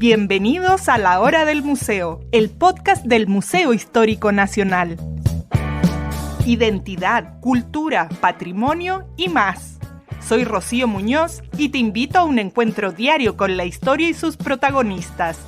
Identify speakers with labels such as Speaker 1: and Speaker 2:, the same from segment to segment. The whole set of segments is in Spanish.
Speaker 1: Bienvenidos a La Hora del Museo, el podcast del Museo Histórico Nacional. Identidad, cultura, patrimonio y más. Soy Rocío Muñoz y te invito a un encuentro diario con la historia y sus protagonistas.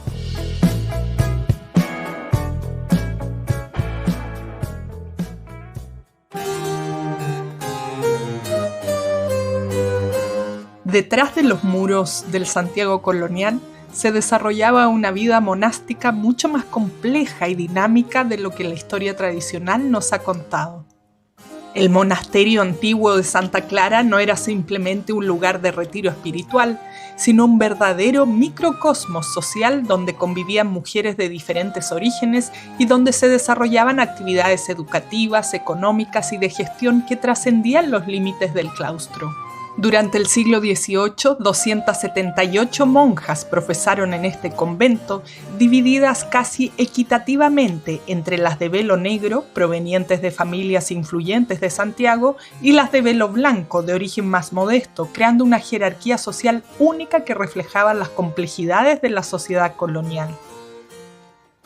Speaker 1: Detrás de los muros del Santiago colonial se desarrollaba una vida monástica mucho más compleja y dinámica de lo que la historia tradicional nos ha contado. El monasterio antiguo de Santa Clara no era simplemente un lugar de retiro espiritual, sino un verdadero microcosmos social donde convivían mujeres de diferentes orígenes y donde se desarrollaban actividades educativas, económicas y de gestión que trascendían los límites del claustro. Durante el siglo XVIII, 278 monjas profesaron en este convento, divididas casi equitativamente entre las de velo negro, provenientes de familias influyentes de Santiago, y las de velo blanco, de origen más modesto, creando una jerarquía social única que reflejaba las complejidades de la sociedad colonial.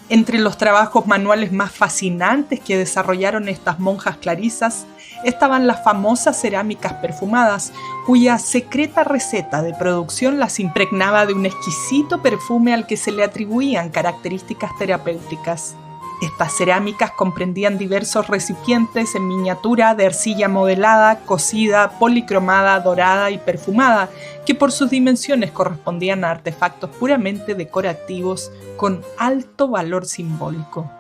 Speaker 1: Entre los trabajos manuales más fascinantes que desarrollaron estas monjas clarisas estaban las famosas cerámicas perfumadas, cuya secreta receta de producción las impregnaba de un exquisito perfume al que se le atribuían características terapéuticas. Estas cerámicas comprendían diversos recipientes en miniatura de arcilla modelada, cocida, policromada, dorada y perfumada, que por sus dimensiones correspondían a artefactos puramente decorativos con alto valor simbólico.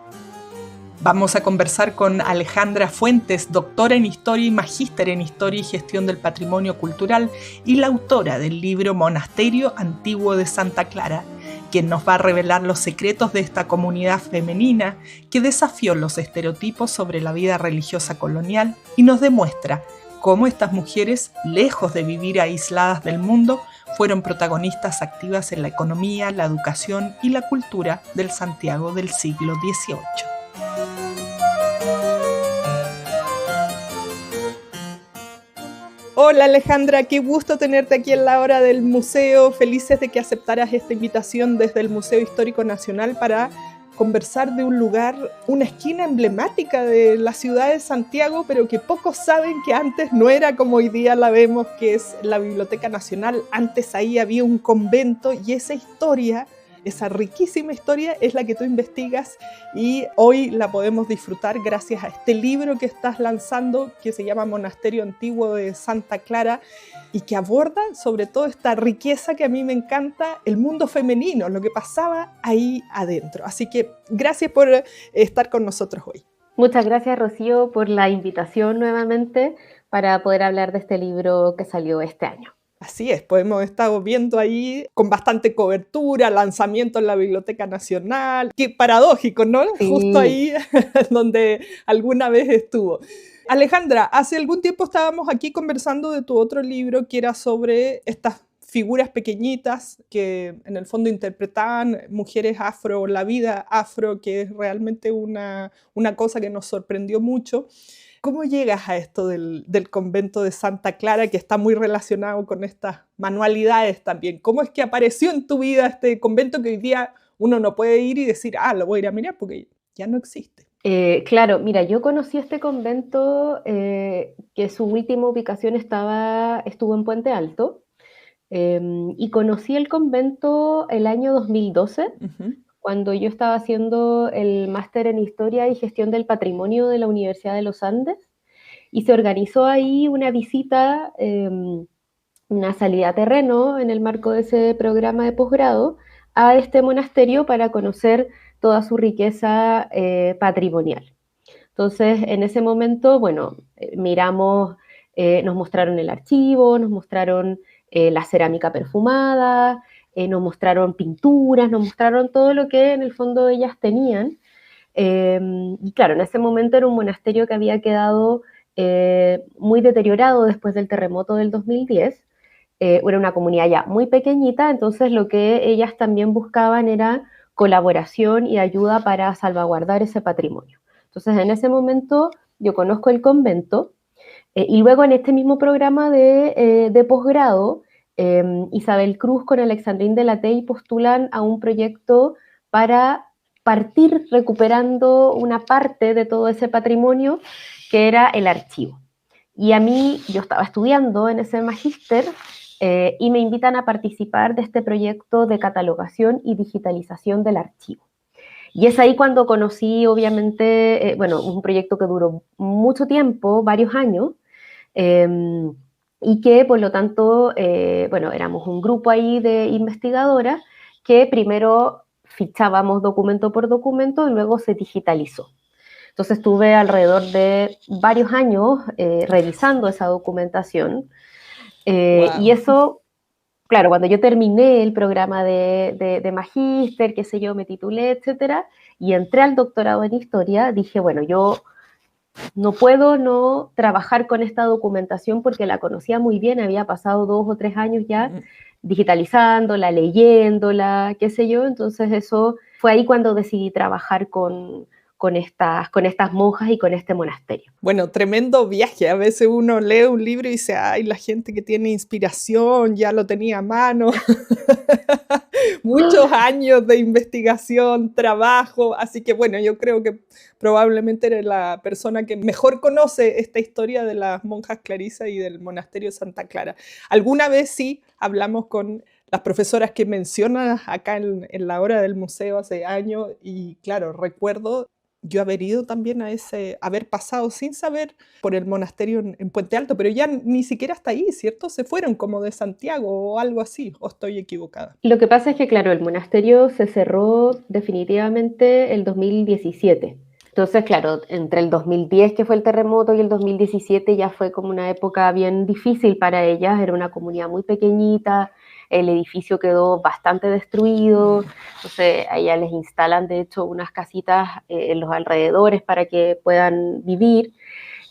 Speaker 1: Vamos a conversar con Alejandra Fuentes, doctora en Historia y magíster en Historia y Gestión del Patrimonio Cultural y la autora del libro Monasterio Antiguo de Santa Clara, quien nos va a revelar los secretos de esta comunidad femenina que desafió los estereotipos sobre la vida religiosa colonial y nos demuestra cómo estas mujeres, lejos de vivir aisladas del mundo, fueron protagonistas activas en la economía, la educación y la cultura del Santiago del siglo XVIII. Hola Alejandra, qué gusto tenerte aquí en La Hora del Museo. Felices de que aceptaras esta invitación desde el Museo Histórico Nacional para conversar de un lugar, una esquina emblemática de la ciudad de Santiago, pero que pocos saben que antes no era como hoy día la vemos, que es la Biblioteca Nacional. Antes ahí había un convento y esa historia, esa riquísima historia es la que tú investigas y hoy la podemos disfrutar gracias a este libro que estás lanzando que se llama Monasterio Antiguo de Santa Clara y que aborda sobre todo esta riqueza que a mí me encanta, el mundo femenino, lo que pasaba ahí adentro. Así que gracias por estar con nosotros hoy.
Speaker 2: Muchas gracias, Rocío, por la invitación nuevamente para poder hablar de este libro que salió este año.
Speaker 1: Así es, pues hemos estado viendo ahí con bastante cobertura, lanzamiento en la Biblioteca Nacional. Qué paradójico, ¿no? Sí. Justo ahí donde alguna vez estuvo. Alejandra, hace algún tiempo estábamos aquí conversando de tu otro libro que era sobre estas figuras pequeñitas que en el fondo interpretaban mujeres afro, la vida afro, que es realmente una cosa que nos sorprendió mucho. ¿Cómo llegas a esto del convento de Santa Clara, que está muy relacionado con estas manualidades también? ¿Cómo es que apareció en tu vida este convento que hoy día uno no puede ir y decir, lo voy a ir a mirar porque ya no existe?
Speaker 2: Claro, mira, yo conocí este convento que su última ubicación estuvo en Puente Alto y conocí el convento el año 2012. Uh-huh. Cuando yo estaba haciendo el máster en Historia y Gestión del Patrimonio de la Universidad de los Andes, y se organizó ahí una visita, una salida a terreno en el marco de ese programa de posgrado a este monasterio para conocer toda su riqueza patrimonial. Entonces, en ese momento, miramos, nos mostraron el archivo, nos mostraron la cerámica perfumada, nos mostraron pinturas, nos mostraron todo lo que en el fondo ellas tenían. Y claro, en ese momento era un monasterio que había quedado muy deteriorado después del terremoto del 2010. Era una comunidad ya muy pequeñita, entonces lo que ellas también buscaban era colaboración y ayuda para salvaguardar ese patrimonio. Entonces, en ese momento yo conozco el convento y luego en este mismo programa de posgrado Isabel Cruz con Alexandrín de la Tey postulan a un proyecto para partir recuperando una parte de todo ese patrimonio que era el archivo. Y a mí, yo estaba estudiando en ese magíster y me invitan a participar de este proyecto de catalogación y digitalización del archivo. Y es ahí cuando conocí, obviamente, bueno, un proyecto que duró mucho tiempo, varios años, eh, y que, por lo tanto, bueno, éramos un grupo ahí de investigadoras que primero fichábamos documento por documento y luego se digitalizó. Entonces estuve alrededor de varios años revisando esa documentación y
Speaker 1: Wow.
Speaker 2: eso, claro, cuando yo terminé el programa de magíster, qué sé yo, me titulé, etcétera, y entré al doctorado en historia, dije, bueno, yo no puedo no trabajar con esta documentación porque la conocía muy bien, había pasado 2 o 3 años ya digitalizándola, leyéndola, qué sé yo, entonces eso fue ahí cuando decidí trabajar con estas monjas y con este monasterio.
Speaker 1: Bueno, tremendo viaje. A veces uno lee un libro y dice, ay, la gente que tiene inspiración ya lo tenía a mano. Muchos años de investigación, trabajo. Así que bueno, yo creo que probablemente eres la persona que mejor conoce esta historia de las monjas clarisas y del monasterio Santa Clara. Alguna vez sí hablamos con las profesoras que mencionas acá en la hora del museo hace años y claro, recuerdo yo haber ido también a haber pasado sin saber por el monasterio en Puente Alto, pero ya ni siquiera hasta ahí, ¿cierto? Se fueron como de Santiago o algo así, o estoy equivocada.
Speaker 2: Lo que pasa es que, claro, el monasterio se cerró definitivamente el 2017. Entonces, claro, entre el 2010, que fue el terremoto, y el 2017 ya fue como una época bien difícil para ellas. Era una comunidad muy pequeñita, el edificio quedó bastante destruido, entonces a ellas les instalan, de hecho, unas casitas en los alrededores para que puedan vivir.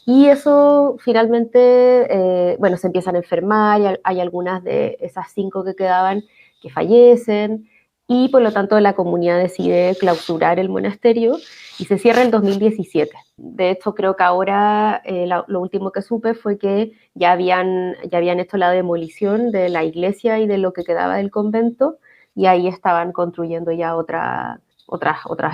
Speaker 2: Y eso finalmente, bueno, se empiezan a enfermar, y hay algunas de esas 5 que quedaban que fallecen, y por lo tanto la comunidad decide clausurar el monasterio y se cierra el 2017. De hecho, creo que ahora lo último que supe fue que ya habían hecho la demolición de la iglesia y de lo que quedaba del convento, y ahí estaban construyendo ya otras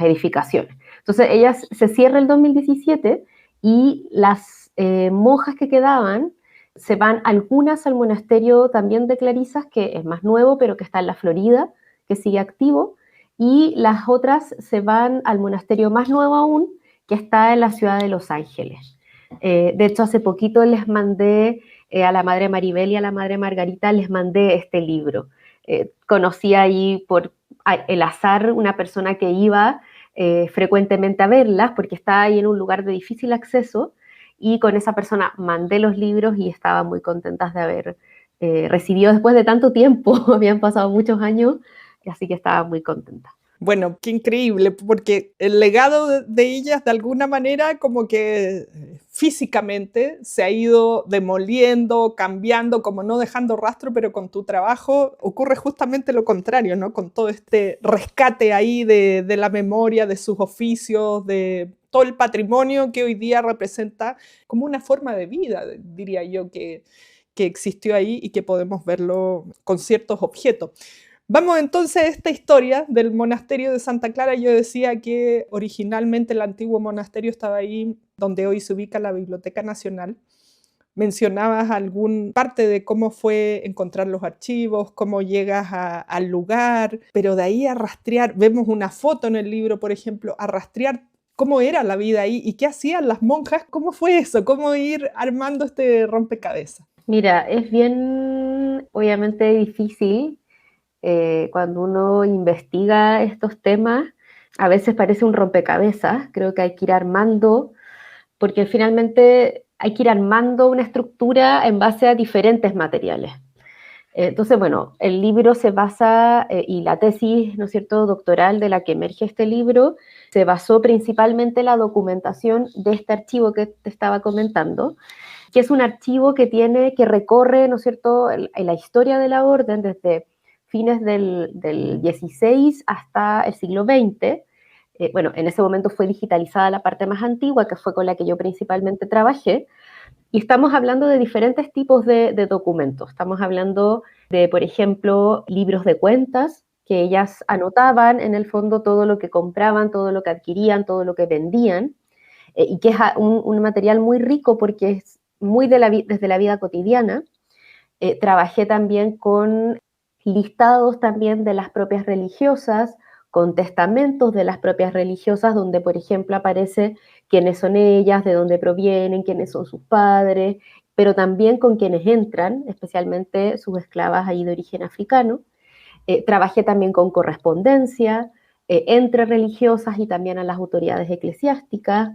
Speaker 2: edificaciones. Entonces, ellas se cierra el 2017 y las monjas que quedaban se van algunas al monasterio también de Clarisas, que es más nuevo, pero que está en la Florida, que sigue activo, y las otras se van al monasterio más nuevo aún, que está en la ciudad de Los Ángeles. De hecho, hace poquito les mandé a la Madre Maribel y a la Madre Margarita, les mandé este libro. Conocí ahí por el azar una persona que iba frecuentemente a verlas, porque estaba ahí en un lugar de difícil acceso, y con esa persona mandé los libros y estaba muy contentas de haber recibido después de tanto tiempo, habían pasado muchos años, así que estaba muy contenta.
Speaker 1: Bueno, qué increíble, porque el legado de ellas de alguna manera como que físicamente se ha ido demoliendo, cambiando, como no dejando rastro, pero con tu trabajo ocurre justamente lo contrario, ¿no? Con todo este rescate ahí de la memoria, de sus oficios, de todo el patrimonio que hoy día representa como una forma de vida, diría yo, que existió ahí y que podemos verlo con ciertos objetos. Vamos entonces a esta historia del monasterio de Santa Clara. Yo decía que originalmente el antiguo monasterio estaba ahí donde hoy se ubica la Biblioteca Nacional. Mencionabas algún parte de cómo fue encontrar los archivos, cómo llegas al lugar, pero de ahí a rastrear, vemos una foto en el libro, por ejemplo, a rastrear cómo era la vida ahí y qué hacían las monjas, cómo fue eso, cómo ir armando este rompecabezas.
Speaker 2: Mira, es bien, obviamente, difícil cuando uno investiga estos temas. A veces parece un rompecabezas, creo que hay que ir armando, porque finalmente hay que ir armando una estructura en base a diferentes materiales. Entonces, bueno, el libro se basa, y la tesis, ¿no es cierto?, doctoral de la que emerge este libro, se basó principalmente en la documentación de este archivo que te estaba comentando, que es un archivo que recorre, ¿no es cierto?, la historia de la orden desde fines del 16 hasta el siglo XX. Bueno, en ese momento fue digitalizada la parte más antigua, que fue con la que yo principalmente trabajé, Y estamos hablando de diferentes tipos de documentos. Estamos hablando de, por ejemplo, libros de cuentas, que ellas anotaban en el fondo todo lo que compraban, todo lo que adquirían, todo lo que vendían, y que es un material muy rico porque es muy desde la vida cotidiana. Trabajé también con listados también de las propias religiosas, con testamentos de las propias religiosas, donde, por ejemplo, aparece quiénes son ellas, de dónde provienen, quiénes son sus padres, pero también con quienes entran, especialmente sus esclavas ahí de origen africano. Trabajé también con correspondencia entre religiosas y también a las autoridades eclesiásticas.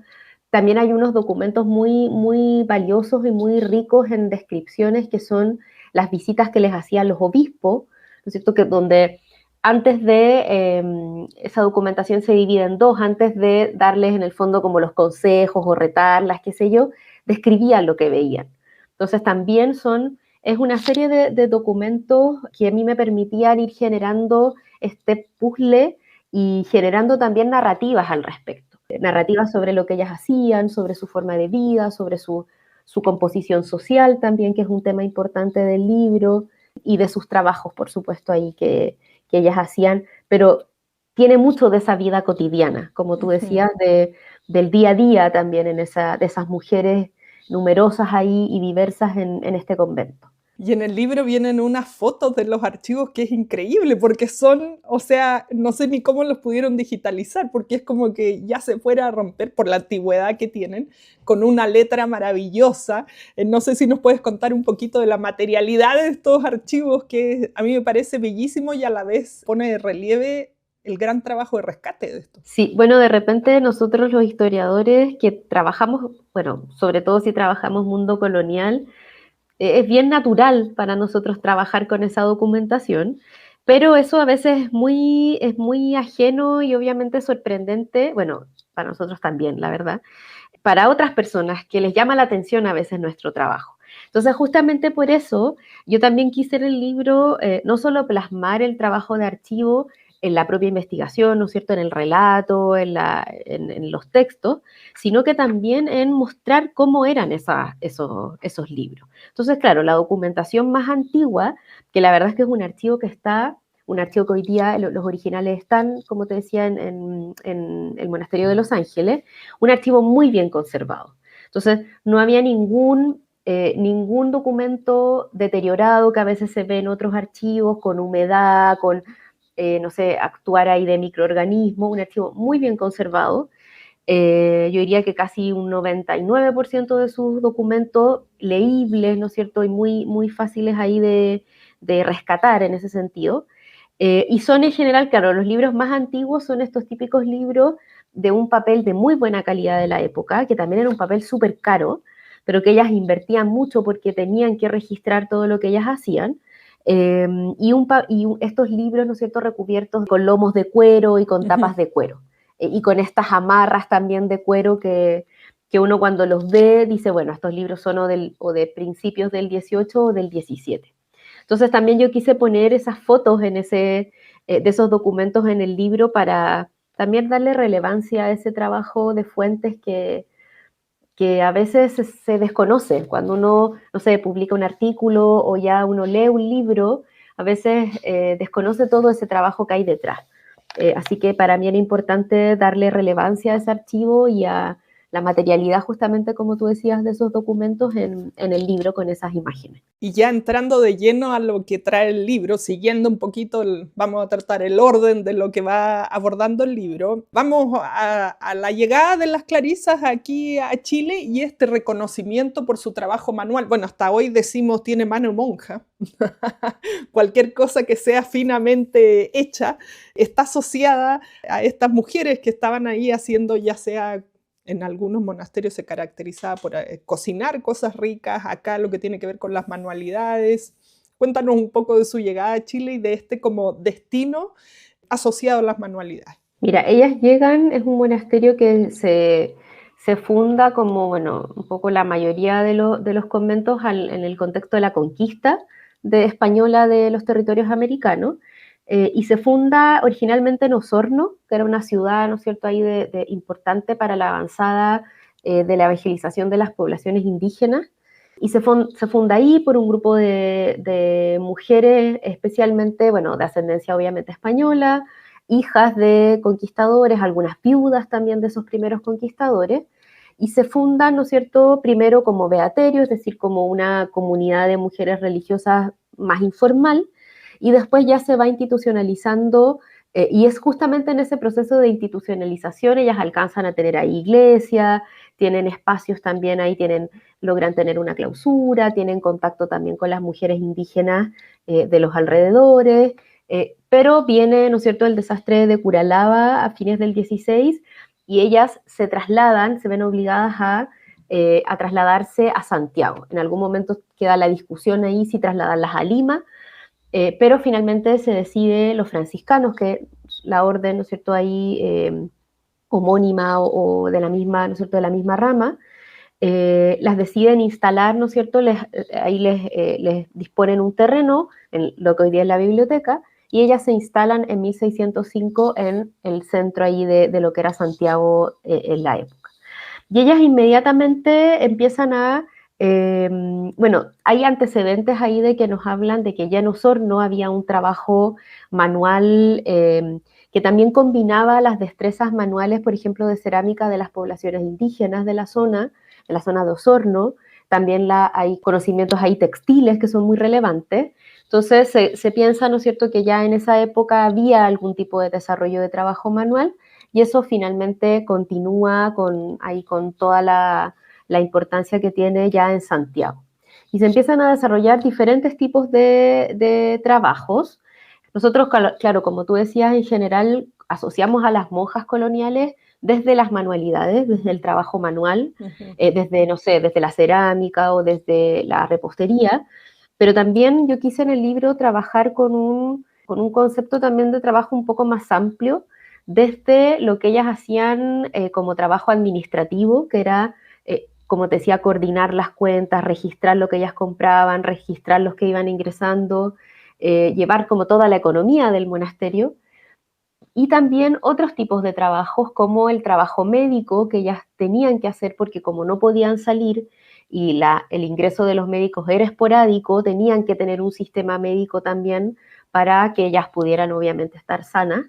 Speaker 2: También hay unos documentos muy, muy valiosos y muy ricos en descripciones que son las visitas que les hacían los obispos, ¿no es cierto? Que donde antes de, esa documentación se divide en dos, antes de darles en el fondo como los consejos o retarlas, qué sé yo, describían lo que veían. Entonces también es una serie de documentos que a mí me permitían ir generando este puzzle y generando también narrativas al respecto. Narrativas sobre lo que ellas hacían, sobre su forma de vida, sobre su composición social también, que es un tema importante del libro, y de sus trabajos, por supuesto, ahí que ellas hacían, pero tiene mucho de esa vida cotidiana, como tú decías, del día a día también de esas mujeres numerosas ahí y diversas en este convento.
Speaker 1: Y en el libro vienen unas fotos de los archivos que es increíble, porque son, o sea, no sé ni cómo los pudieron digitalizar, porque es como que ya se fuera a romper por la antigüedad que tienen, con una letra maravillosa. No sé si nos puedes contar un poquito de la materialidad de estos archivos, que a mí me parece bellísimo y a la vez pone de relieve el gran trabajo de rescate de esto.
Speaker 2: Sí, bueno, de repente nosotros los historiadores que trabajamos, bueno, sobre todo si trabajamos mundo colonial, es bien natural para nosotros trabajar con esa documentación, pero eso a veces es muy ajeno y obviamente sorprendente, bueno, para nosotros también, la verdad, para otras personas que les llama la atención a veces nuestro trabajo. Entonces, justamente por eso, yo también quise en el libro no solo plasmar el trabajo de archivo en la propia investigación, ¿no es cierto?, en el relato, en los textos, sino que también en mostrar cómo eran esos libros. Entonces, claro, la documentación más antigua, que la verdad es que es un archivo que hoy día los originales están, como te decía, en el Monasterio de Los Ángeles, un archivo muy bien conservado. Entonces, no había ningún documento deteriorado que a veces se ve en otros archivos, con humedad, con, no sé, actuar ahí de microorganismos, un archivo muy bien conservado. Yo diría que casi un 99% de sus documentos leíbles, ¿no es cierto? Y muy, muy fáciles ahí de rescatar en ese sentido. Y son en general, claro, los libros más antiguos son estos típicos libros de un papel de muy buena calidad de la época, que también era un papel súper caro, pero que ellas invertían mucho porque tenían que registrar todo lo que ellas hacían. Estos libros, ¿no es cierto?, recubiertos con lomos de cuero y con tapas de cuero. Y con estas amarras también de cuero que uno cuando los ve dice, bueno, estos libros son o de principios del 18 o del 17. Entonces también yo quise poner esas fotos de esos documentos en el libro para también darle relevancia a ese trabajo de fuentes que a veces se desconoce. Cuando uno, no sé, publica un artículo o ya uno lee un libro, a veces desconoce todo ese trabajo que hay detrás. Así que para mí era importante darle relevancia a ese archivo y a la materialidad, justamente como tú decías, de esos documentos en el libro con esas imágenes.
Speaker 1: Y ya entrando de lleno a lo que trae el libro, siguiendo un poquito, vamos a tratar el orden de lo que va abordando el libro, vamos a la llegada de las clarisas aquí a Chile y este reconocimiento por su trabajo manual. Bueno, hasta hoy decimos tiene mano monja. Cualquier cosa que sea finamente hecha está asociada a estas mujeres que estaban ahí haciendo, ya sea en algunos monasterios se caracterizaba por cocinar cosas ricas, acá lo que tiene que ver con las manualidades. Cuéntanos un poco de su llegada a Chile y de este como destino asociado a las manualidades.
Speaker 2: Mira, ellas llegan, es un monasterio que se funda como, bueno, un poco la mayoría de los conventos en el contexto de la conquista española de los territorios americanos, y se funda originalmente en Osorno, que era una ciudad, ¿no es cierto?, ahí importante para la avanzada de la evangelización de las poblaciones indígenas Y se funda ahí por un grupo de mujeres, especialmente, bueno, de ascendencia obviamente española, hijas de conquistadores, algunas viudas también de esos primeros conquistadores, y se funda, ¿no es cierto?, primero como beaterio, es decir, como una comunidad de mujeres religiosas más informal, y después ya se va institucionalizando, y es justamente en ese proceso de institucionalización ellas alcanzan a tener ahí iglesia, tienen espacios también ahí, logran tener una clausura, tienen contacto también con las mujeres indígenas de los alrededores, pero viene, ¿no es cierto?, el desastre de Curalaba a fines del 16 y ellas se trasladan, se ven obligadas a trasladarse a Santiago. En algún momento queda la discusión ahí si trasladarlas a Lima, pero finalmente se decide los franciscanos, que la orden, ¿no es cierto?, ahí homónima o de la misma, ¿no es cierto?, de la misma rama, las deciden instalar, ¿no es cierto? Ahí les disponen un terreno, en lo que hoy día es la biblioteca, y ellas se instalan en 1605 en el centro ahí de lo que era Santiago en la época. Y ellas inmediatamente empiezan bueno, hay antecedentes ahí de que nos hablan de que ya en Osorno había un trabajo manual que también combinaba las destrezas manuales, por ejemplo, de cerámica de las poblaciones indígenas de la zona de Osorno, también hay conocimientos ahí textiles que son muy relevantes. Entonces se piensa, ¿no es cierto?, que ya en esa época había algún tipo de desarrollo de trabajo manual y eso finalmente continúa ahí con toda la importancia que tiene ya en Santiago. Y se empiezan a desarrollar diferentes tipos de trabajos. Nosotros, claro, como tú decías, en general asociamos a las monjas coloniales desde las manualidades, desde el trabajo manual,
Speaker 1: Ujú.
Speaker 2: desde, no sé, desde la cerámica o desde la repostería, pero también yo quise en el libro trabajar con un concepto también de trabajo un poco más amplio, desde lo que ellas hacían como trabajo administrativo, que era, como te decía, coordinar las cuentas, registrar lo que ellas compraban, registrar los que iban ingresando, llevar como toda la economía del monasterio, y también otros tipos de trabajos como el trabajo médico que ellas tenían que hacer porque como no podían salir y el ingreso de los médicos era esporádico, tenían que tener un sistema médico también para que ellas pudieran obviamente estar sanas.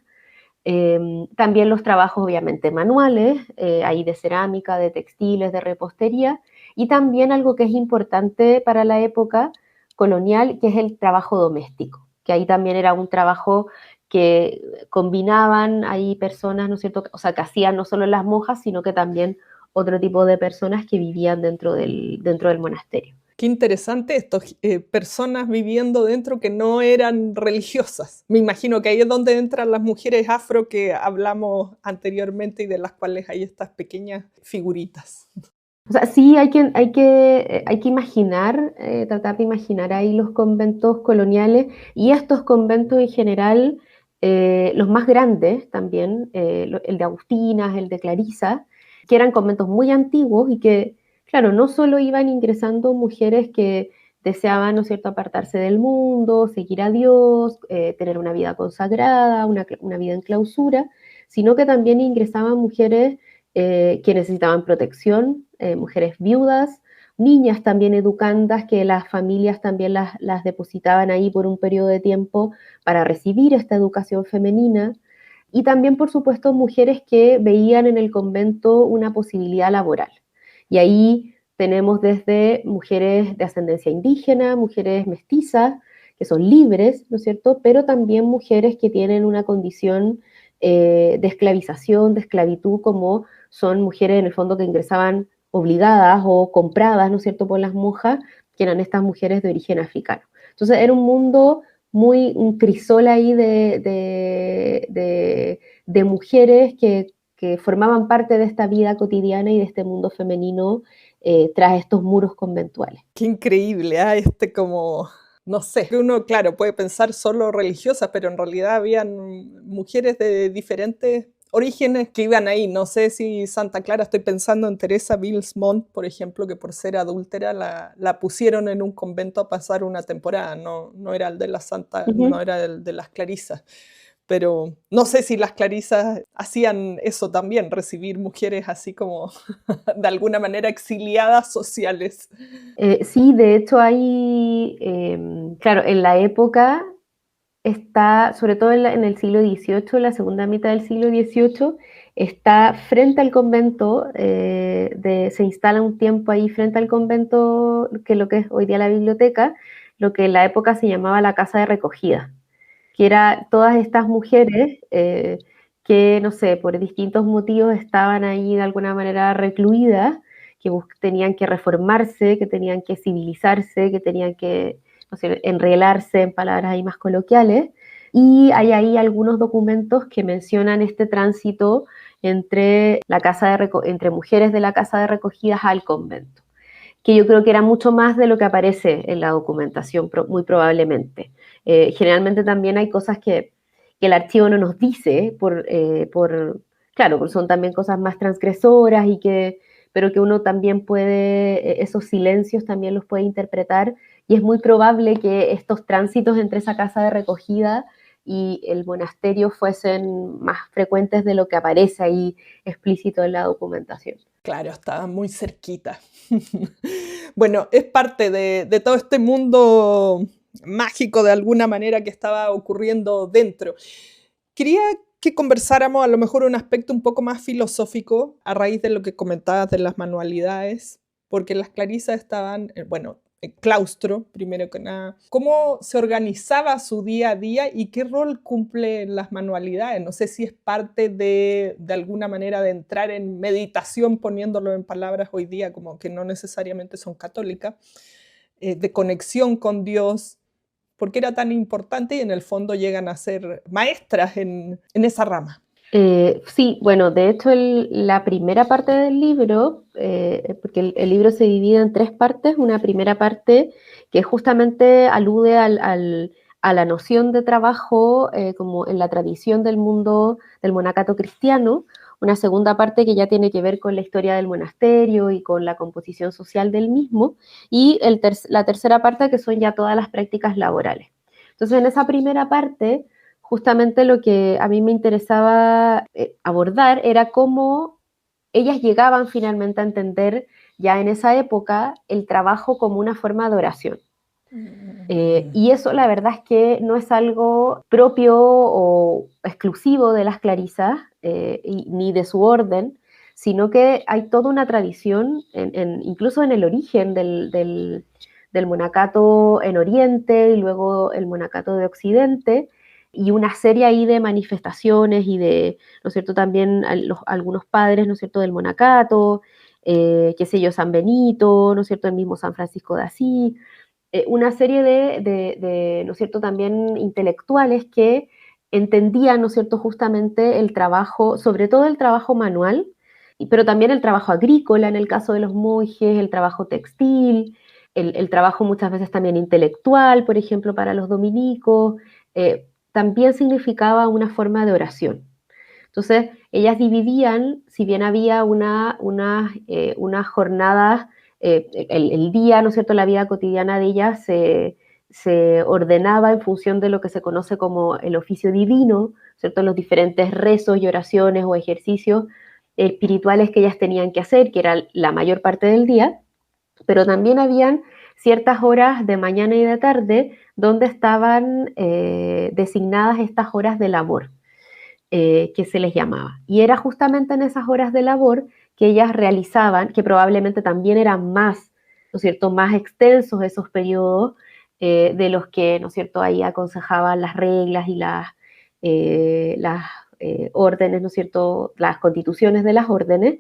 Speaker 2: También los trabajos obviamente manuales, ahí de cerámica, de textiles, de repostería, y también algo que es importante para la época colonial, que es el trabajo doméstico, que ahí también era un trabajo que combinaban ahí personas, ¿no es cierto? O sea, que hacían no solo las monjas, sino que también otro tipo de personas que vivían dentro del monasterio.
Speaker 1: Qué interesante esto, personas viviendo dentro que no eran religiosas. Me imagino que ahí es donde entran las mujeres afro que hablamos anteriormente y de las cuales hay estas pequeñas figuritas.
Speaker 2: O sea, sí hay que imaginar, tratar de imaginar ahí los conventos coloniales y estos conventos en general, los más grandes también, el de Agustinas, el de Clarisa, que eran conventos muy antiguos y que, claro, no solo iban ingresando mujeres que deseaban, ¿no es cierto?, apartarse del mundo, seguir a Dios, tener una vida consagrada, una vida en clausura, sino que también ingresaban mujeres que necesitaban protección, mujeres viudas, niñas también educandas que las familias también las depositaban ahí por un periodo de tiempo para recibir esta educación femenina y también, por supuesto, mujeres que veían en el convento una posibilidad laboral. Y ahí tenemos desde mujeres de ascendencia indígena, mujeres mestizas, que son libres, ¿no es cierto? Pero también mujeres que tienen una condición de esclavización, de esclavitud, como son mujeres en el fondo que ingresaban obligadas o compradas, ¿no es cierto?, por las monjas, que eran estas mujeres de origen africano. Entonces era un mundo un crisol ahí de mujeres que formaban parte de esta vida cotidiana y de este mundo femenino tras estos muros conventuales.
Speaker 1: Qué increíble, como, no sé, que uno, claro, puede pensar solo religiosas, pero en realidad habían mujeres de diferentes orígenes que iban ahí. No sé si Santa Clara, estoy pensando en Teresa Bilsmont, por ejemplo, que por ser adúltera la pusieron en un convento a pasar una temporada, no era el de la Santa,
Speaker 2: Uh
Speaker 1: no
Speaker 2: -huh.
Speaker 1: era el de las Clarisas. pero no sé si las clarisas hacían eso también, recibir mujeres así como de alguna manera exiliadas sociales.
Speaker 2: Sí, de hecho hay, claro, en la época está, sobre todo en el siglo XVIII, la segunda mitad del siglo XVIII, está frente al convento, se instala un tiempo ahí frente al convento, que es lo que es hoy día la biblioteca, lo que en la época se llamaba la casa de recogida, que era todas estas mujeres que, no sé, por distintos motivos estaban ahí de alguna manera recluidas, que tenían que reformarse, que tenían que civilizarse, que tenían que, no sé, enrelarse en palabras ahí más coloquiales. Y hay ahí algunos documentos que mencionan este tránsito entre, entre mujeres de la casa de recogidas al convento, que yo creo que era mucho más de lo que aparece en la documentación, muy probablemente. Generalmente también hay cosas que el archivo no nos dice, claro, porque son también cosas más transgresoras pero que uno también puede, esos silencios también los puede interpretar, y es muy probable que estos tránsitos entre esa casa de recogida y el monasterio fuesen más frecuentes de lo que aparece ahí explícito en la documentación.
Speaker 1: Claro, estaba muy cerquita. Bueno, es parte de todo este mundo mágico de alguna manera que estaba ocurriendo dentro. Quería que conversáramos a lo mejor un aspecto un poco más filosófico a raíz de lo que comentabas de las manualidades, porque las clarisas estaban, bueno, en claustro, primero que nada. ¿Cómo se organizaba su día a día y qué rol cumplen las manualidades? No sé si es parte de alguna manera de entrar en meditación, poniéndolo en palabras hoy día, como que no necesariamente son católicas, de conexión con Dios, por qué era tan importante y en el fondo llegan a ser maestras en esa rama.
Speaker 2: Sí, bueno, de hecho la primera parte del libro, porque el libro se divide en tres partes, una primera parte que justamente alude a la noción de trabajo como en la tradición del mundo del monacato cristiano, una segunda parte que ya tiene que ver con la historia del monasterio y con la composición social del mismo, y la tercera parte que son ya todas las prácticas laborales. Entonces, en esa primera parte justamente lo que a mí me interesaba abordar era cómo ellas llegaban finalmente a entender ya en esa época el trabajo como una forma de oración. Y eso la verdad es que no es algo propio o exclusivo de las clarisas, ni de su orden, sino que hay toda una tradición, incluso en el origen del monacato en Oriente y luego el monacato de Occidente, y una serie ahí de manifestaciones y de, ¿no es cierto?, también algunos padres, ¿no es cierto?, del monacato, qué sé yo, San Benito, ¿no es cierto?, el mismo San Francisco de Asís, una serie ¿no es cierto?, también intelectuales que entendían, ¿no es cierto?, justamente el trabajo, sobre todo el trabajo manual, pero también el trabajo agrícola en el caso de los monjes, el trabajo textil, el trabajo muchas veces también intelectual, por ejemplo, para los dominicos, también significaba una forma de oración. Entonces, ellas dividían, si bien había unas jornadas, el día, ¿no es cierto?, la vida cotidiana de ellas se ordenaba en función de lo que se conoce como el oficio divino, ¿cierto?, los diferentes rezos y oraciones o ejercicios espirituales que ellas tenían que hacer, que era la mayor parte del día, pero también habían ciertas horas de mañana y de tarde donde estaban designadas estas horas de labor, que se les llamaba. Y era justamente en esas horas de labor que ellas realizaban, que probablemente también eran más, ¿no es cierto?, más extensos esos periodos de los que, ¿no es cierto?, ahí aconsejaban las reglas y las órdenes, ¿no es cierto?, las constituciones de las órdenes,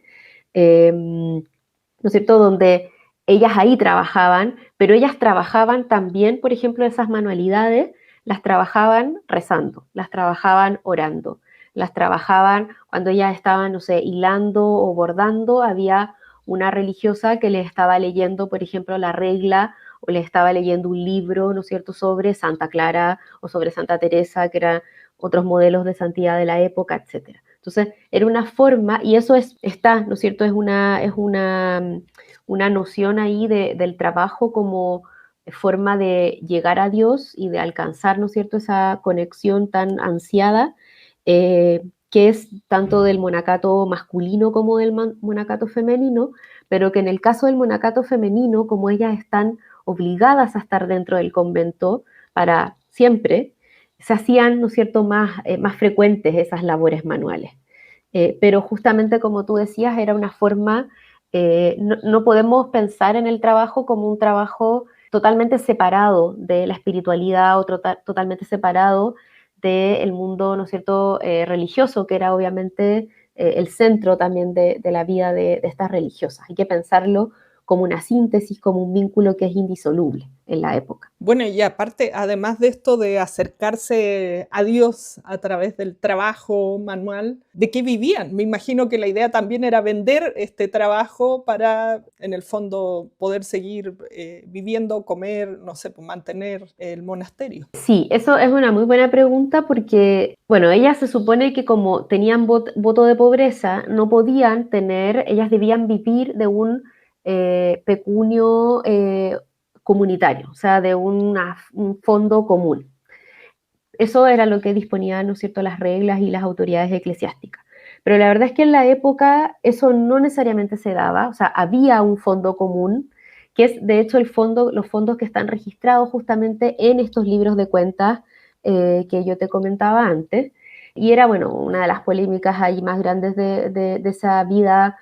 Speaker 2: ¿no es cierto?, donde ellas ahí trabajaban, pero ellas trabajaban también, por ejemplo, esas manualidades, las trabajaban rezando, las trabajaban orando, las trabajaban cuando ellas estaban, no sé, hilando o bordando, había una religiosa que les estaba leyendo, por ejemplo, la regla o les estaba leyendo un libro, ¿no es cierto?, sobre Santa Clara o sobre Santa Teresa, que eran otros modelos de santidad de la época, etcétera. Entonces, era una forma, y eso está, ¿no es cierto?, es una noción ahí del trabajo como forma de llegar a Dios y de alcanzar, ¿no es cierto?, esa conexión tan ansiada, que es tanto del monacato masculino como del monacato femenino, pero que en el caso del monacato femenino, como ellas están obligadas a estar dentro del convento para siempre, se hacían, ¿no es cierto?, más frecuentes esas labores manuales. Pero justamente como tú decías, era una forma, no podemos pensar en el trabajo como un trabajo totalmente separado de la espiritualidad o totalmente separado del mundo, ¿no es cierto?, religioso, que era obviamente el centro también de la vida de estas religiosas. Hay que pensarlo como una síntesis, como un vínculo que es indisoluble en la época.
Speaker 1: Bueno, y aparte, además de esto de acercarse a Dios a través del trabajo manual, ¿de qué vivían? Me imagino que la idea también era vender este trabajo para, en el fondo, poder seguir viviendo, comer, no sé, pues mantener el monasterio.
Speaker 2: Sí, eso es una muy buena pregunta porque, bueno, ellas se supone que como tenían voto de pobreza, no podían tener, ellas debían vivir de un pecunio comunitario, o sea, de un fondo común. Eso era lo que disponían, ¿no es cierto?, las reglas y las autoridades eclesiásticas. Pero la verdad es que en la época eso no necesariamente se daba, o sea, había un fondo común, que es de hecho los fondos que están registrados justamente en estos libros de cuentas que yo te comentaba antes. Y era, bueno, una de las polémicas ahí más grandes de esa vida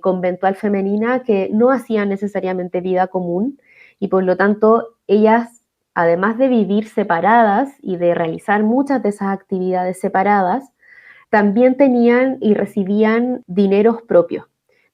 Speaker 2: conventual femenina, que no hacían necesariamente vida común y por lo tanto ellas, además de vivir separadas y de realizar muchas de esas actividades separadas, también tenían y recibían dineros propios,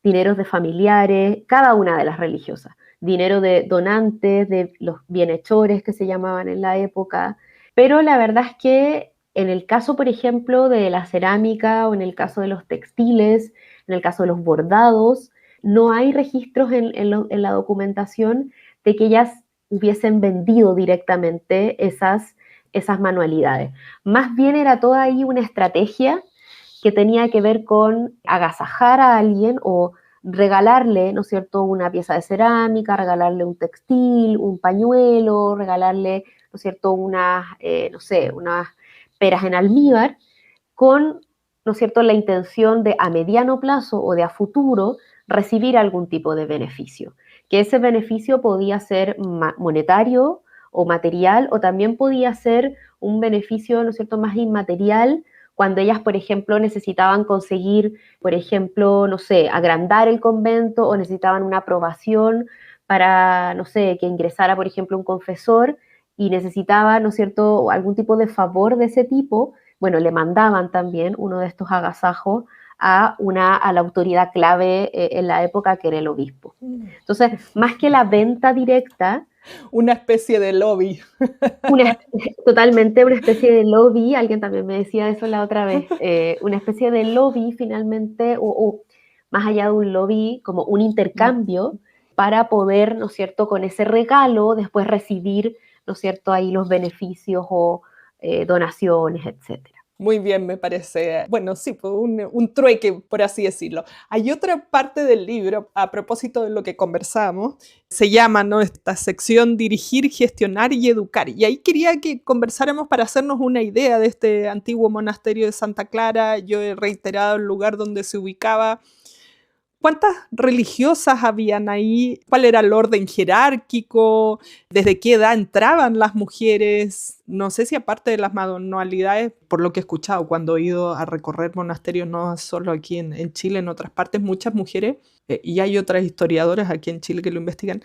Speaker 2: dineros de familiares, cada una de las religiosas, dinero de donantes, de los bienhechores que se llamaban en la época, pero la verdad es que en el caso, por ejemplo, de la cerámica o en el caso de los textiles, en el caso de los bordados, no hay registros en la documentación de que ellas hubiesen vendido directamente esas manualidades. Más bien era toda ahí una estrategia que tenía que ver con agasajar a alguien o regalarle, ¿no es cierto?, una pieza de cerámica, regalarle un textil, un pañuelo, regalarle, ¿no es cierto?, no sé, unas peras en almíbar, con, ¿no es cierto?, la intención de a mediano plazo o de a futuro recibir algún tipo de beneficio. Que ese beneficio podía ser monetario o material, o también podía ser un beneficio, ¿no es cierto?, más inmaterial, cuando ellas, por ejemplo, necesitaban conseguir, por ejemplo, no sé, agrandar el convento o necesitaban una aprobación para, no sé, que ingresara, por ejemplo, un confesor y necesitaba, ¿no es cierto?, algún tipo de favor de ese tipo, bueno, le mandaban también uno de estos agasajos a la autoridad clave en la época, que era el obispo. Entonces, más que la venta directa,
Speaker 1: Una especie de lobby.
Speaker 2: una, totalmente una especie de lobby, alguien también me decía eso la otra vez, una especie de lobby finalmente, o más allá de un lobby, como un intercambio para poder, ¿no es cierto?, con ese regalo después recibir, ¿no es cierto?, ahí los beneficios o donaciones, etcétera.
Speaker 1: Muy bien, me parece. Bueno, sí, fue un trueque, por así decirlo. Hay otra parte del libro, a propósito de lo que conversamos, se llama, ¿no?, esta sección Dirigir, Gestionar y Educar. Y ahí quería que conversáramos para hacernos una idea de este antiguo monasterio de Santa Clara. Yo he reiterado el lugar donde se ubicaba. ¿Cuántas religiosas habían ahí? ¿Cuál era el orden jerárquico? ¿Desde qué edad entraban las mujeres? No sé si aparte de las manualidades, por lo que he escuchado cuando he ido a recorrer monasterios, no solo aquí en Chile, en otras partes, muchas mujeres, y hay otras historiadoras aquí en Chile que lo investigan,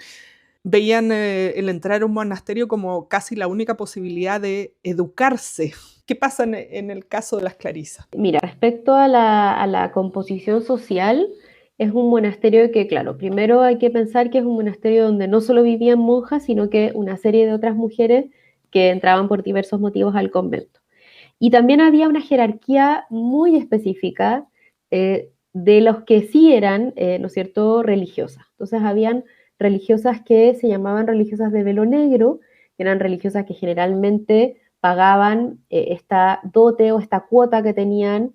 Speaker 1: veían el entrar a un monasterio como casi la única posibilidad de educarse. ¿Qué pasa en el caso de las clarisas?
Speaker 2: Mira, respecto a la composición social, es un monasterio que, claro, primero hay que pensar que es un monasterio donde no solo vivían monjas, sino que una serie de otras mujeres que entraban por diversos motivos al convento. Y también había una jerarquía muy específica de los que sí eran, ¿no es cierto?, religiosas. Entonces habían religiosas que se llamaban religiosas de velo negro, que eran religiosas que generalmente pagaban esta dote o esta cuota que tenían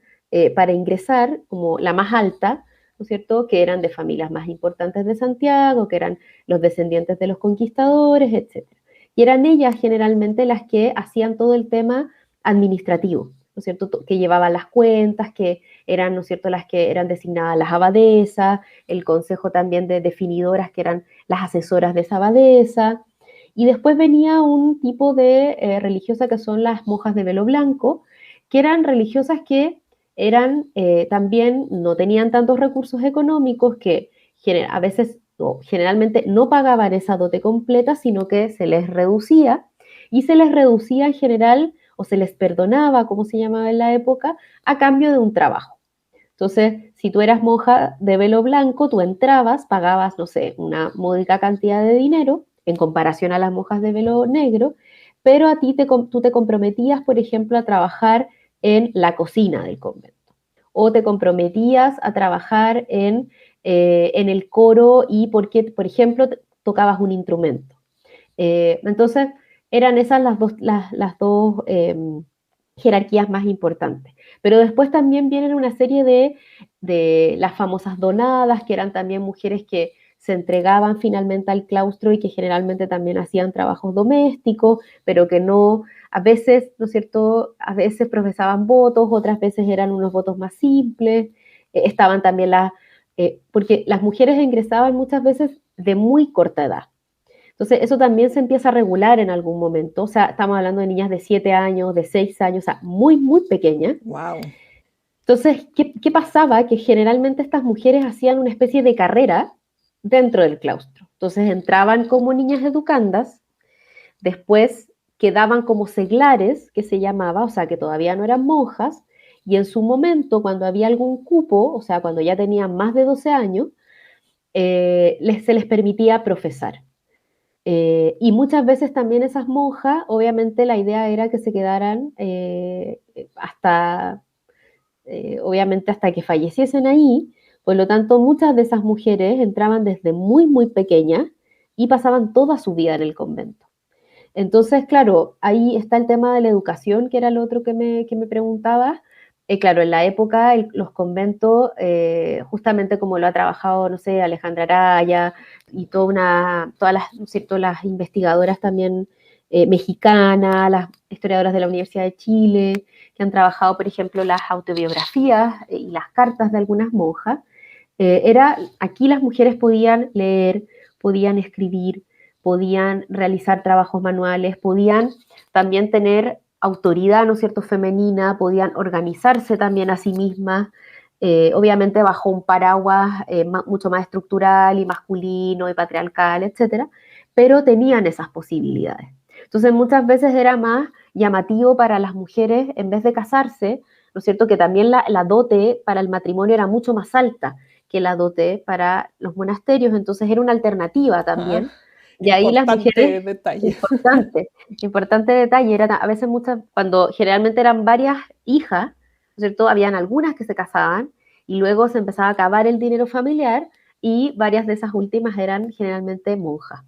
Speaker 2: para ingresar, como la más alta, ¿no es cierto?, que eran de familias más importantes de Santiago, que eran los descendientes de los conquistadores, etcétera. Y eran ellas generalmente las que hacían todo el tema administrativo, ¿no es cierto?, que llevaban las cuentas, que eran, ¿no es cierto?, las que eran designadas las abadesas, el consejo también de definidoras, que eran las asesoras de esa abadesa. Y después venía un tipo de religiosa que son las monjas de velo blanco, que eran religiosas que eran también, no tenían tantos recursos económicos, que a veces o generalmente no pagaban esa dote completa, sino que se les reducía, y se les reducía en general, o se les perdonaba, como se llamaba en la época, a cambio de un trabajo. Entonces, si tú eras monja de velo blanco, tú entrabas, pagabas, no sé, una módica cantidad de dinero en comparación a las monjas de velo negro, pero a ti tú te comprometías, por ejemplo, a trabajar en la cocina del convento, o te comprometías a trabajar en el coro y porque, por ejemplo, tocabas un instrumento. Entonces, eran esas las dos jerarquías más importantes. Pero después también vienen una serie de las famosas donadas, que eran también mujeres que se entregaban finalmente al claustro y que generalmente también hacían trabajos domésticos, pero que no, a veces, ¿no es cierto?, a veces profesaban votos, otras veces eran unos votos más simples. Estaban también porque las mujeres ingresaban muchas veces de muy corta edad. Entonces, eso también se empieza a regular en algún momento. O sea, estamos hablando de niñas de 7 años, de 6 años, o sea, muy, muy pequeñas.
Speaker 1: Wow.
Speaker 2: Entonces, ¿qué pasaba? Que generalmente estas mujeres hacían una especie de carrera dentro del claustro. Entonces, entraban como niñas educandas, después quedaban como seglares, que se llamaba, o sea, que todavía no eran monjas, y en su momento, cuando había algún cupo, o sea, cuando ya tenían más de 12 años, se les permitía profesar. Y muchas veces también esas monjas, obviamente la idea era que se quedaran obviamente hasta que falleciesen ahí. Por lo tanto, muchas de esas mujeres entraban desde muy, muy pequeñas y pasaban toda su vida en el convento. Entonces, claro, ahí está el tema de la educación, que era lo otro que me preguntabas. Claro, en la época los conventos, justamente como lo ha trabajado, no sé, Alejandra Araya y todas las, ¿no es cierto?, las investigadoras también mexicanas, las historiadoras de la Universidad de Chile, que han trabajado, por ejemplo, las autobiografías y las cartas de algunas monjas. Aquí las mujeres podían leer, podían escribir, podían realizar trabajos manuales, podían también tener autoridad, ¿no es cierto?, femenina, podían organizarse también a sí mismas, obviamente bajo un paraguas mucho más estructural y masculino y patriarcal, etcétera, pero tenían esas posibilidades. Entonces muchas veces era más llamativo para las mujeres, en vez de casarse, ¿no es cierto?, que también la dote para el matrimonio era mucho más alta que la dote para los monasterios, entonces era una alternativa
Speaker 1: Ah,
Speaker 2: también. Y ahí las
Speaker 1: importante
Speaker 2: mujeres,
Speaker 1: detalle.
Speaker 2: importante, importante detalle, era a veces muchas, cuando generalmente eran varias hijas, ¿no es cierto?, habían algunas que se casaban y luego se empezaba a acabar el dinero familiar y varias de esas últimas eran generalmente monjas.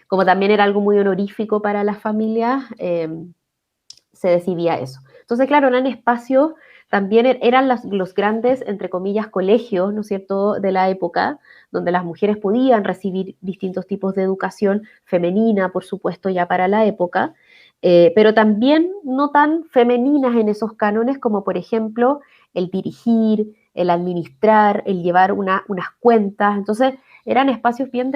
Speaker 2: Como también era algo muy honorífico para las familias, se decidía eso. Entonces, claro, eran espacios, también eran los grandes, entre comillas, colegios, ¿no es cierto?, de la época, donde las mujeres podían recibir distintos tipos de educación femenina, por supuesto, ya para la época, pero también no tan femeninas en esos cánones como, por ejemplo, el dirigir, el administrar, el llevar unas cuentas. Entonces, eran espacios bien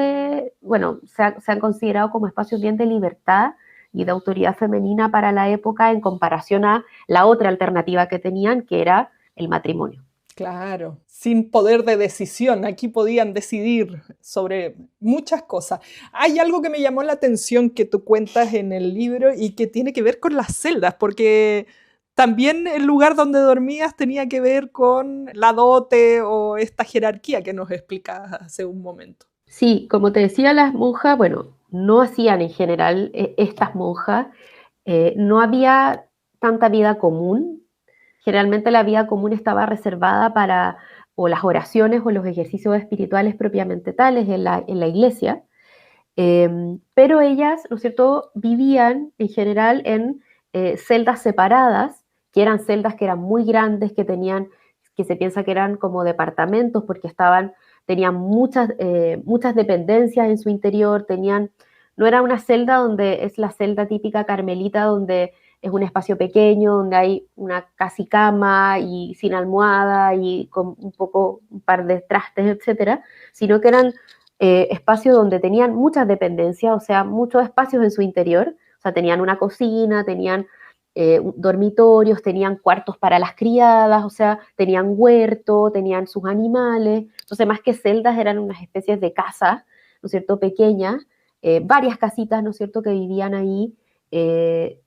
Speaker 2: bueno, se han considerado como espacios bien de libertad y de autoridad femenina para la época en comparación a la otra alternativa que tenían, que era el matrimonio.
Speaker 1: Claro, sin poder de decisión. Aquí podían decidir sobre muchas cosas. Hay algo que me llamó la atención que tú cuentas en el libro y que tiene que ver con las celdas, porque también el lugar donde dormías tenía que ver con la dote o esta jerarquía que nos explicabas hace un momento.
Speaker 2: Sí, como te decía, las monjas, bueno, no hacían en general estas monjas, no había tanta vida común. Generalmente la vida común estaba reservada para o las oraciones o los ejercicios espirituales propiamente tales en la iglesia, pero ellas, ¿no es cierto?, vivían en general en celdas separadas, que eran celdas que eran muy grandes, que tenían que se piensa que eran como departamentos porque tenían muchas dependencias en su interior, no era una celda donde es la celda típica carmelita, donde es un espacio pequeño, donde hay una casi cama y sin almohada y con un par de trastes, etcétera, sino que eran espacios donde tenían muchas dependencias, o sea, muchos espacios en su interior, o sea, tenían una cocina, tenían dormitorios, tenían cuartos para las criadas, o sea, tenían huerto, tenían sus animales, entonces más que celdas eran unas especies de casas, ¿no es cierto?, pequeñas, varias casitas, ¿no es cierto?, que vivían ahí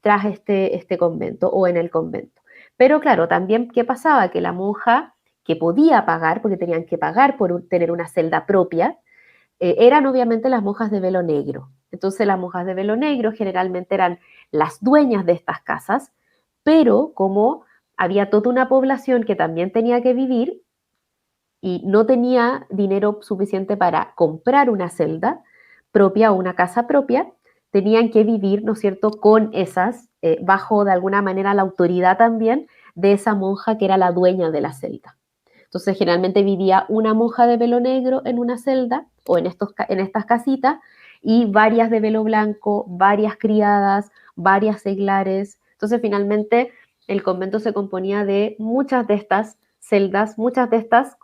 Speaker 2: tras este convento o en el convento. Pero claro, también, ¿qué pasaba? Que la monja que podía pagar, porque tenían que pagar por tener una celda propia, eran obviamente las monjas de velo negro. Entonces las monjas de velo negro generalmente eran las dueñas de estas casas, pero como había toda una población que también tenía que vivir y no tenía dinero suficiente para comprar una celda propia o una casa propia, tenían que vivir, ¿no es cierto?, con esas, bajo de alguna manera la autoridad también de esa monja que era la dueña de la celda. Entonces, generalmente vivía una monja de velo negro en una celda o en estas casitas y varias de velo blanco, varias criadas, varias seglares. Entonces, finalmente, el convento se componía de muchas de estas celdas, muchas de estas,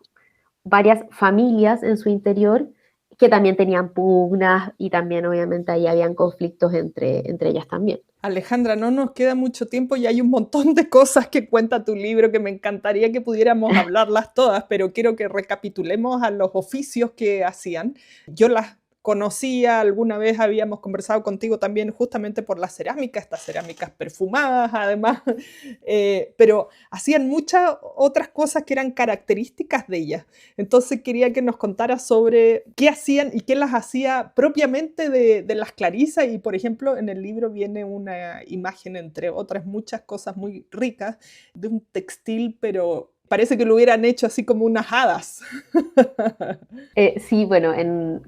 Speaker 2: varias familias en su interior que también tenían pugnas y también obviamente ahí habían conflictos entre ellas también.
Speaker 1: Alejandra, no nos queda mucho tiempo y hay un montón de cosas que cuenta tu libro que me encantaría que pudiéramos hablarlas todas, pero quiero que recapitulemos a los oficios que hacían. Yo las conocía, alguna vez habíamos conversado contigo también justamente por la cerámica, estas cerámicas perfumadas además, pero hacían muchas otras cosas que eran características de ellas. Entonces quería que nos contaras sobre qué hacían y qué las hacía propiamente de las clarisas. Y por ejemplo, en el libro viene una imagen, entre otras muchas cosas muy ricas, de un textil, pero parece que lo hubieran hecho así como unas hadas.
Speaker 2: Sí, bueno,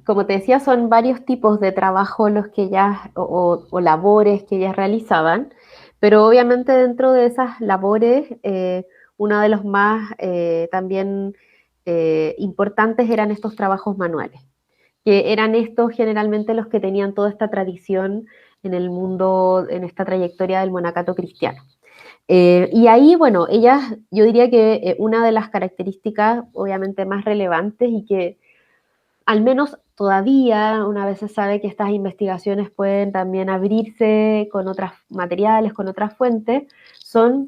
Speaker 2: como te decía, son varios tipos de trabajo los que ellas, o labores que ellas realizaban, pero obviamente dentro de esas labores, uno de los más también importantes eran estos trabajos manuales, que eran estos generalmente los que tenían toda esta tradición en el mundo, en esta trayectoria del monacato cristiano. Y ahí, bueno, yo diría que una de las características obviamente más relevantes y que al menos todavía una vez se sabe que estas investigaciones pueden también abrirse con otros materiales, con otras fuentes,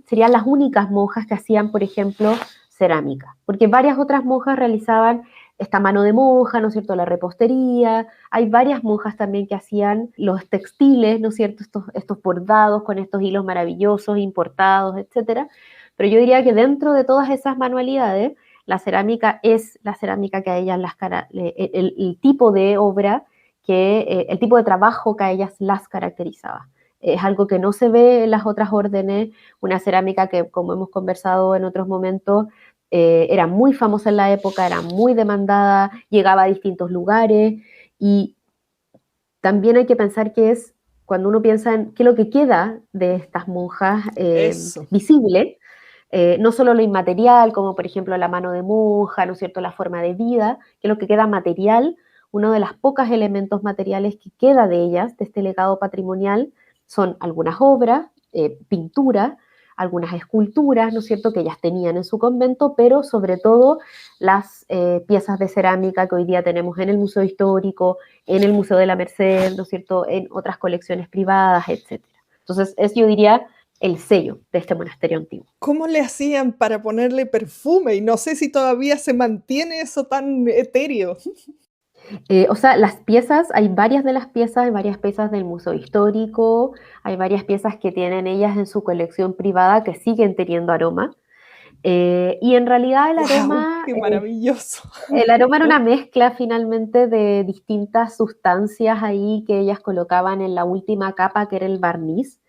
Speaker 2: serían las únicas monjas que hacían, por ejemplo, cerámica, porque varias otras monjas realizaban esta mano de monja, ¿no es cierto?, la repostería, hay varias monjas también que hacían los textiles, ¿no es cierto?, estos bordados con estos hilos maravillosos, importados, etcétera, pero yo diría que dentro de todas esas manualidades, la cerámica es la cerámica que a ellas el tipo de obra, el tipo de trabajo que a ellas las caracterizaba. Es algo que no se ve en las otras órdenes, una cerámica que, como hemos conversado en otros momentos, era muy famosa en la época, era muy demandada, llegaba a distintos lugares y también hay que pensar que cuando uno piensa en qué es lo que queda de estas monjas
Speaker 1: Eso.
Speaker 2: visible, no solo lo inmaterial, como por ejemplo la mano de monja, ¿no es cierto?, la forma de vida, que es lo que queda material, uno de los pocos elementos materiales que queda de ellas, de este legado patrimonial, son algunas obras, pinturas, algunas esculturas, ¿no es cierto?, que ellas tenían en su convento, pero sobre todo las piezas de cerámica que hoy día tenemos en el Museo Histórico, en el Museo de la Merced, ¿no es cierto?, en otras colecciones privadas, etc. Entonces, yo diría el sello de este monasterio antiguo.
Speaker 1: ¿Cómo le hacían para ponerle perfume? Y no sé si todavía se mantiene eso tan etéreo.
Speaker 2: O sea, las piezas, hay varias de las piezas, hay varias piezas del Museo Histórico, hay varias piezas que tienen ellas en su colección privada que siguen teniendo aroma. Y en realidad
Speaker 1: ¡Wow! ¡Qué maravilloso!
Speaker 2: el aroma era una mezcla finalmente de distintas sustancias ahí que ellas colocaban en la última capa, que era el barniz,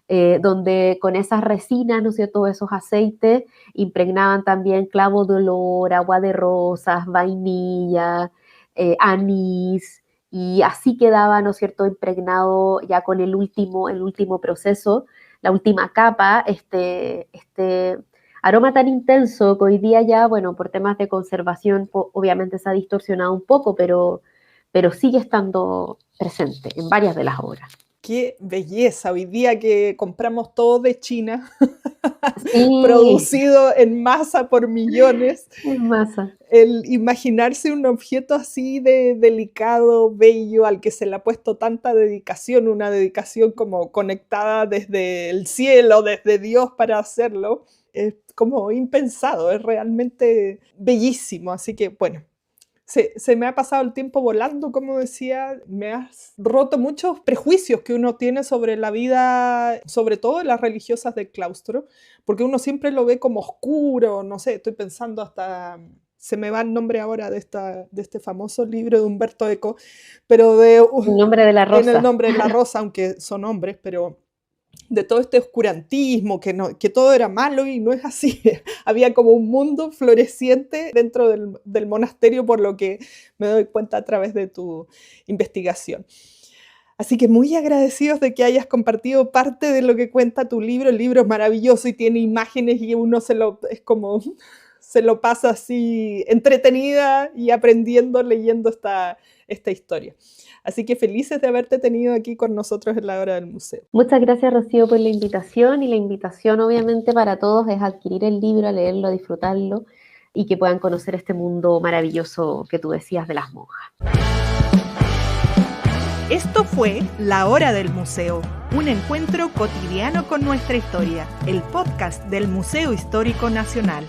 Speaker 2: donde con esas resinas, ¿no es cierto?, esos aceites, impregnaban también clavo de olor, agua de rosas, vainilla, anís, y así quedaba, ¿no es cierto?, impregnado ya con el último proceso, la última capa, este aroma tan intenso que hoy día ya, bueno, por temas de conservación, obviamente se ha distorsionado un poco, pero sigue estando presente en varias de las obras.
Speaker 1: ¡Qué belleza! Hoy día que compramos todo de China,
Speaker 2: Sí,
Speaker 1: producido en masa por millones,
Speaker 2: en masa.
Speaker 1: el imaginarse un objeto así de delicado, bello, al que se le ha puesto tanta dedicación, una dedicación como conectada desde el cielo, desde Dios para hacerlo, es como impensado, es realmente bellísimo. Así que, bueno, se me ha pasado el tiempo volando, como decía, me has roto muchos prejuicios que uno tiene sobre la vida, sobre todo las religiosas del claustro, porque uno siempre lo ve como oscuro, no sé, estoy pensando hasta, se me va el nombre ahora de este famoso libro de Humberto Eco, pero
Speaker 2: El nombre de la
Speaker 1: en el
Speaker 2: rosa.
Speaker 1: nombre de la rosa, aunque son hombres, pero de todo este oscurantismo, que todo era malo y no es así. Había como un mundo floreciente dentro del monasterio, por lo que me doy cuenta a través de tu investigación. Así que muy agradecidos de que hayas compartido parte de lo que cuenta tu libro. El libro es maravilloso y tiene imágenes y uno se lo pasa así entretenida y aprendiendo, leyendo esta historia. Así que felices de haberte tenido aquí con nosotros en la hora del museo.
Speaker 2: Muchas gracias, Rocío, por la invitación, y la invitación obviamente para todos es adquirir el libro, a leerlo, a disfrutarlo y que puedan conocer este mundo maravilloso que tú decías de las monjas.
Speaker 3: Esto fue La Hora del Museo, un encuentro cotidiano con nuestra historia, el podcast del Museo Histórico Nacional.